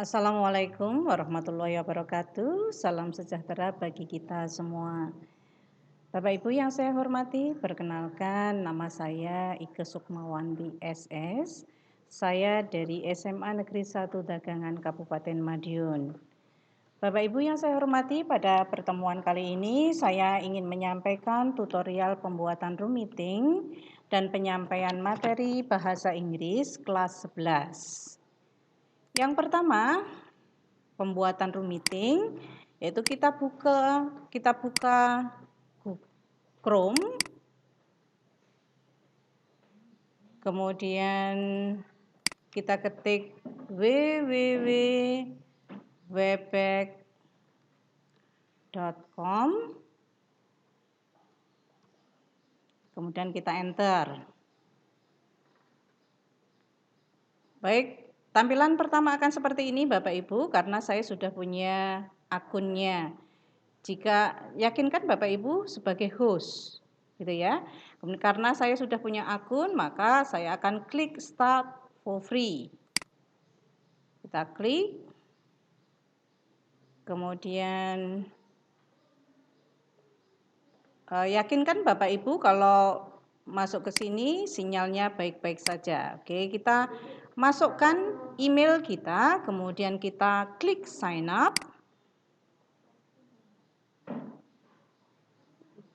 Assalamualaikum warahmatullahi wabarakatuh. Salam sejahtera bagi kita semua. Bapak Ibu yang saya hormati, perkenalkan nama saya Ike Sukmawandi SS. Saya dari SMA Negeri 1 Dagangan Kabupaten Madiun. Bapak Ibu yang saya hormati, pada pertemuan kali ini saya ingin menyampaikan tutorial pembuatan room meeting dan penyampaian materi bahasa Inggris kelas 11. Yang pertama, pembuatan room meeting, yaitu kita buka Chrome, kemudian kita ketik www.webex.com, kemudian kita enter. Baik, tampilan pertama akan seperti ini Bapak Ibu, karena saya sudah punya akunnya. Jika yakinkan Bapak Ibu sebagai host, gitu ya. Karena saya sudah punya akun, maka saya akan klik start for free. Kita klik, kemudian yakinkan Bapak Ibu kalau masuk ke sini sinyalnya baik-baik saja. Oke, kita masukkan email kita, kemudian kita klik sign up.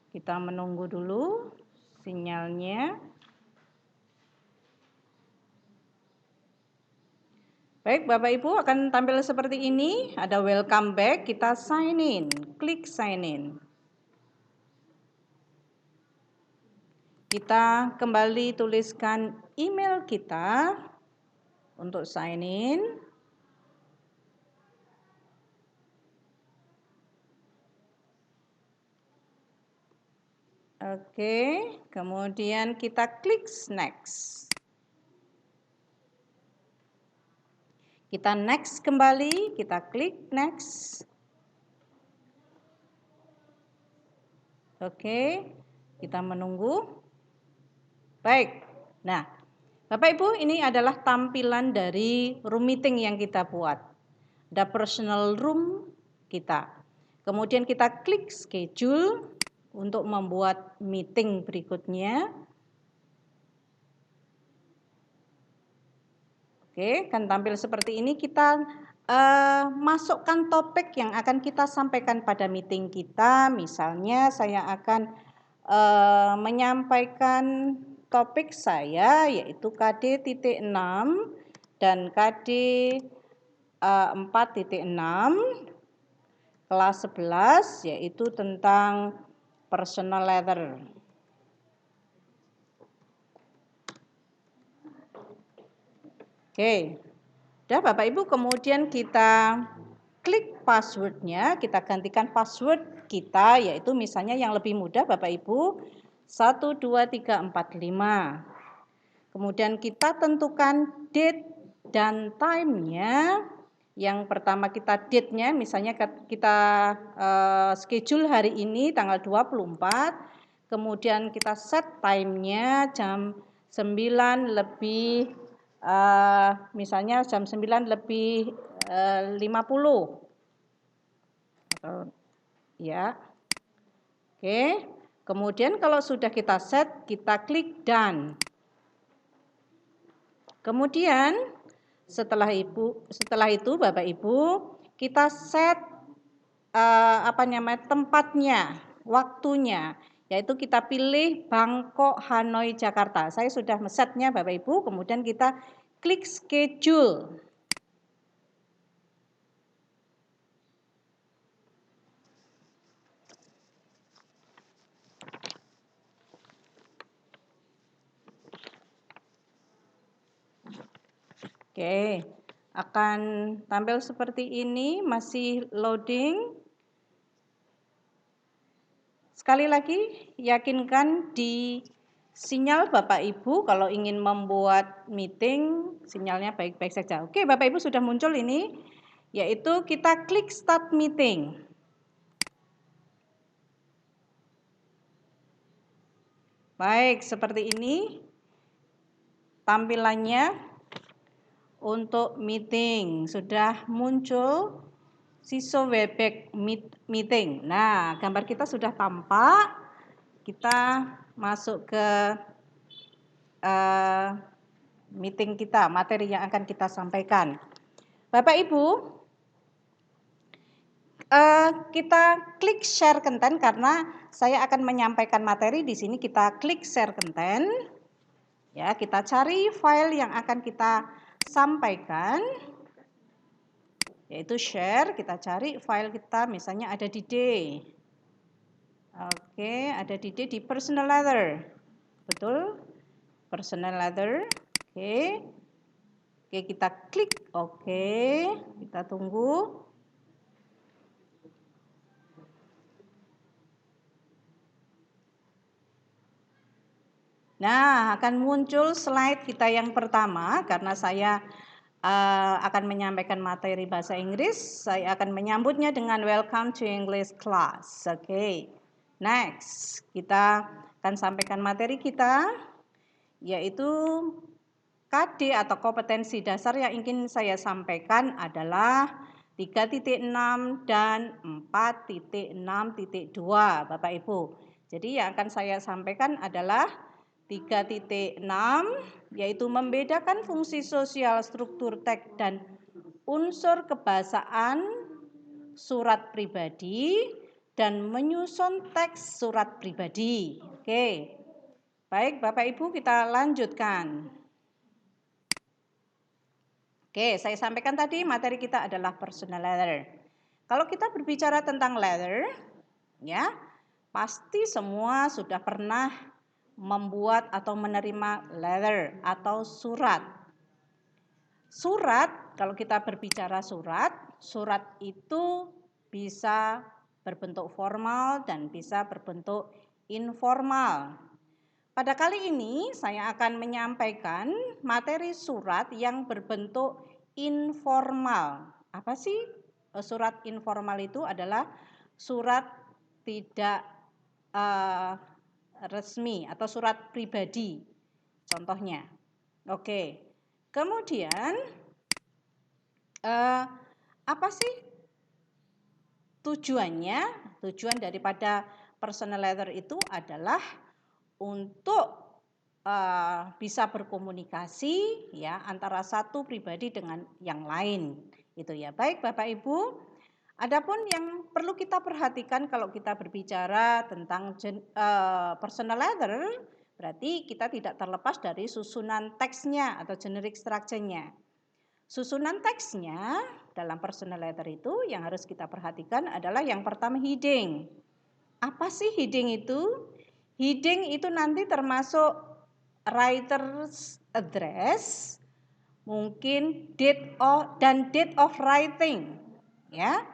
Kita menunggu dulu sinyalnya. Baik, Bapak Ibu akan tampil seperti ini. Ada welcome back, kita sign in. Klik sign in. Kita kembali tuliskan email kita untuk sign in. Oke, kemudian kita klik next. Kita next kembali, kita klik next. Oke, kita menunggu. Baik, nah Bapak Ibu, ini adalah tampilan dari room meeting yang kita buat. Ada personal room kita. Kemudian kita klik schedule untuk membuat meeting berikutnya. Oke, kan tampil seperti ini. Kita masukkan topik yang akan kita sampaikan pada meeting kita. Misalnya saya akan menyampaikan topik saya yaitu KD.6 dan KD 4.6 kelas 11 yaitu tentang personal letter. Oke, udah Bapak Ibu, kemudian kita klik passwordnya, kita gantikan password kita, yaitu misalnya yang lebih mudah Bapak Ibu 12345. Kemudian kita tentukan date dan time-nya. Yang pertama kita date-nya, misalnya kita schedule hari ini tanggal 24, kemudian kita set time-nya jam 9 lebih misalnya jam 9 lebih 50. Ya. Oke. Kemudian kalau sudah kita set, kita klik done. Kemudian setelah itu Bapak Ibu, kita set tempatnya, waktunya, yaitu kita pilih Bangkok, Hanoi, Jakarta. Saya sudah mesetnya Bapak Ibu, kemudian kita klik schedule. Oke, akan tampil seperti ini, masih loading. Sekali lagi, yakinkan di sinyal Bapak Ibu kalau ingin membuat meeting, sinyalnya baik-baik saja. Oke, Bapak Ibu sudah muncul ini, yaitu kita klik start meeting. Baik, seperti ini tampilannya. untuk meeting. Sudah muncul Siso Webex meeting. Nah, gambar kita sudah tampak. Kita masuk ke meeting kita, materi yang akan kita sampaikan. Bapak Ibu, kita klik share content karena saya akan menyampaikan materi di sini. Kita klik share content. Ya, kita cari file yang akan kita sampaikan. Yaitu share, kita cari file kita misalnya ada di D. Oke, ada di D di personal letter. Betul? Personal letter. Oke. Oke, kita klik oke. Kita tunggu. Nah, akan muncul slide kita yang pertama karena saya akan menyampaikan materi bahasa Inggris. Saya akan menyambutnya dengan welcome to English class. Oke. Next, kita akan sampaikan materi kita yaitu KD atau kompetensi dasar yang ingin saya sampaikan adalah 3.6 dan 4.6.2 Bapak Ibu. Jadi yang akan saya sampaikan adalah 3.6 yaitu membedakan fungsi sosial, struktur teks dan unsur kebahasaan surat pribadi dan menyusun teks surat pribadi. Oke. Baik, Bapak Ibu, kita lanjutkan. Oke, saya sampaikan tadi materi kita adalah personal letter. Kalau kita berbicara tentang letter, ya, pasti semua sudah pernah membuat atau menerima letter atau surat. Surat, kalau kita berbicara surat, surat itu bisa berbentuk formal dan bisa berbentuk informal. Pada kali ini saya akan menyampaikan materi surat yang berbentuk informal. Apa sih surat informal itu? Adalah surat tidak resmi atau surat pribadi. Contohnya. Oke. Kemudian apa sih tujuannya? Tujuan daripada personal letter itu adalah untuk bisa berkomunikasi ya antara satu pribadi dengan yang lain. Itu ya. Baik Bapak Ibu. Adapun yang perlu kita perhatikan kalau kita berbicara tentang personal letter, berarti kita tidak terlepas dari susunan teksnya atau generic structure-nya. Susunan teksnya dalam personal letter itu yang harus kita perhatikan adalah yang pertama heading. Apa sih heading itu? Heading itu nanti termasuk writer's address, mungkin date of writing, ya.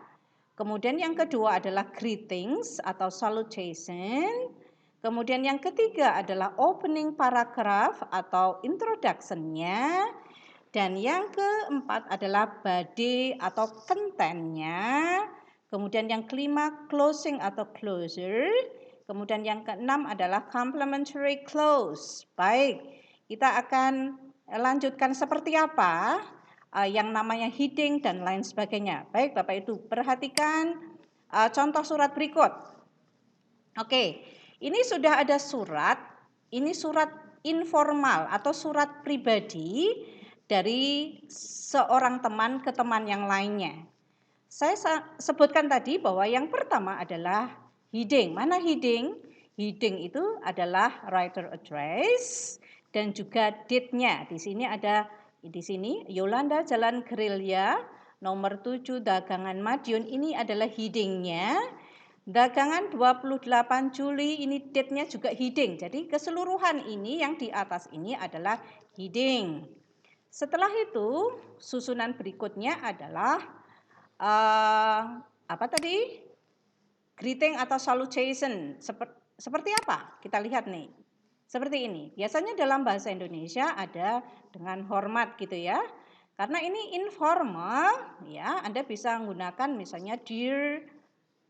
Kemudian yang kedua adalah greetings atau salutation. Kemudian yang ketiga adalah opening paragraph atau introduction-nya. Dan yang keempat adalah body atau contentnya. Kemudian yang kelima closing atau closure. Kemudian yang keenam adalah complementary close. Baik, kita akan lanjutkan seperti apa yang namanya heading dan lain sebagainya. Baik Bapak Ibu, perhatikan contoh surat berikut. Oke, ini sudah ada surat, ini surat informal atau surat pribadi dari seorang teman ke teman yang lainnya. Saya sebutkan tadi bahwa yang pertama adalah heading. Mana heading? Heading itu adalah writer address dan juga date-nya. Di sini ada Yolanda Jalan Gerilya nomor 7 Dagangan Madiun, ini adalah heading-nya. Dagangan 28 Juli ini date-nya juga heading. Jadi keseluruhan ini yang di atas ini adalah heading. Setelah itu susunan berikutnya adalah apa tadi? Greeting atau salutation. Seperti apa? Kita lihat nih. Seperti ini. Biasanya dalam bahasa Indonesia ada dengan hormat gitu ya. Karena ini informal ya, Anda bisa menggunakan misalnya Dear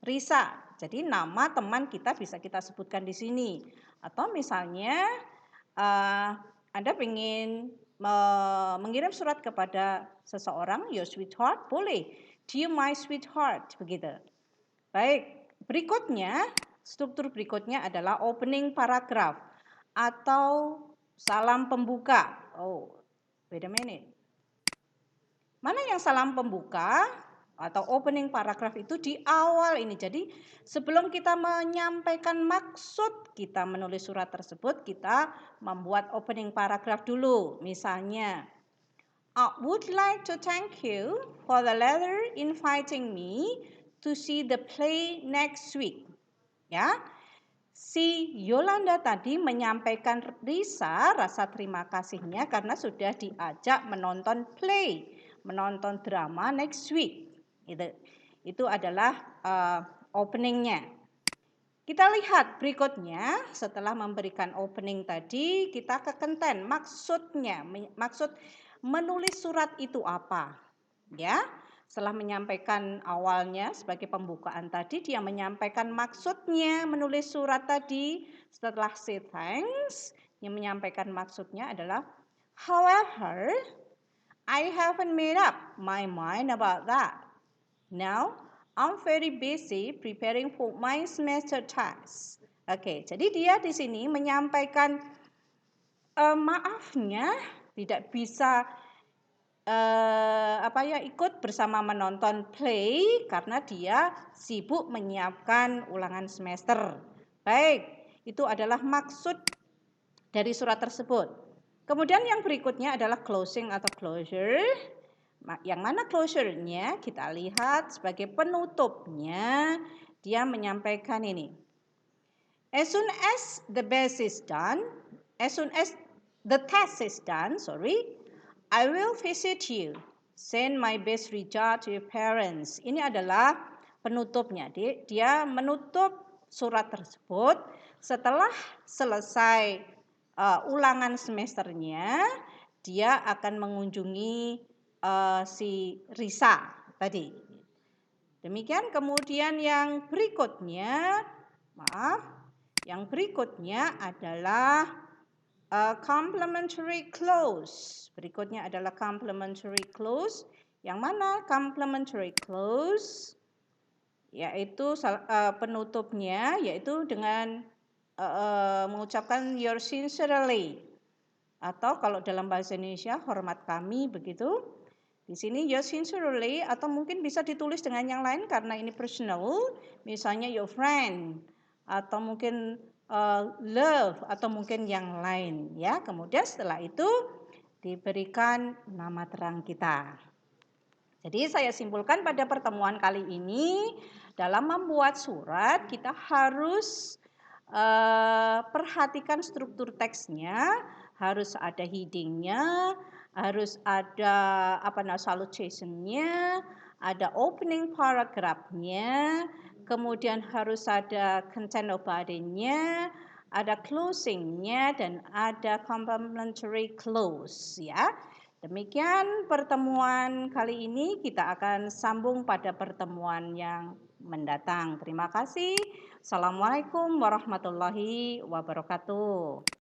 Risa. Jadi nama teman kita bisa kita sebutkan di sini. Atau misalnya Anda ingin mengirim surat kepada seseorang, your sweetheart, boleh. Dear my sweetheart, begitu. Baik, berikutnya, struktur berikutnya adalah opening paragraph atau salam pembuka. Oh, wait a minute. Mana yang salam pembuka atau opening paragraph itu di awal ini. Jadi sebelum kita menyampaikan maksud kita menulis surat tersebut, kita membuat opening paragraph dulu. Misalnya, I would like to thank you for the letter inviting me to see the play next week. Ya, si Yolanda tadi menyampaikan Risa rasa terima kasihnya karena sudah diajak menonton play, menonton drama next week. Itu adalah openingnya. Kita lihat berikutnya, setelah memberikan opening tadi, kita ke konten, maksudnya, maksud menulis surat itu apa? Ya, setelah menyampaikan awalnya sebagai pembukaan tadi, dia menyampaikan maksudnya menulis surat tadi. Setelah say thanks, yang menyampaikan maksudnya adalah, however, I haven't made up my mind about that. Now, I'm very busy preparing for my semester test. Oke, jadi dia di sini menyampaikan maafnya tidak bisa ikut bersama menonton play karena dia sibuk menyiapkan ulangan semester. Baik, itu adalah maksud dari surat tersebut. Kemudian yang berikutnya adalah closing atau closure. Yang mana closure-nya kita lihat sebagai penutupnya, dia menyampaikan ini. As soon as the test is done, I will visit you. Send my best regard to your parents. Ini adalah penutupnya. Dia menutup surat tersebut setelah selesai ulangan semesternya, dia akan mengunjungi si Risa tadi. Demikian, kemudian yang berikutnya, yang berikutnya adalah complementary clause. Berikutnya adalah complementary clause. Yang mana complementary clause? Yaitu penutupnya, yaitu dengan mengucapkan your sincerely. Atau kalau dalam bahasa Indonesia, hormat kami, begitu. Di sini your sincerely atau mungkin bisa ditulis dengan yang lain karena ini personal, misalnya your friend atau mungkin love atau mungkin yang lain ya. Kemudian setelah itu diberikan nama terang kita. Jadi saya simpulkan pada pertemuan kali ini dalam membuat surat kita harus perhatikan struktur teksnya, harus ada headingnya, harus ada salutation-nya, ada opening paragraph-nya, kemudian harus ada content of body-nya, ada closing-nya, dan ada complementary clause ya. Demikian pertemuan kali ini, kita akan sambung pada pertemuan yang mendatang. Terima kasih. Assalamualaikum warahmatullahi wabarakatuh.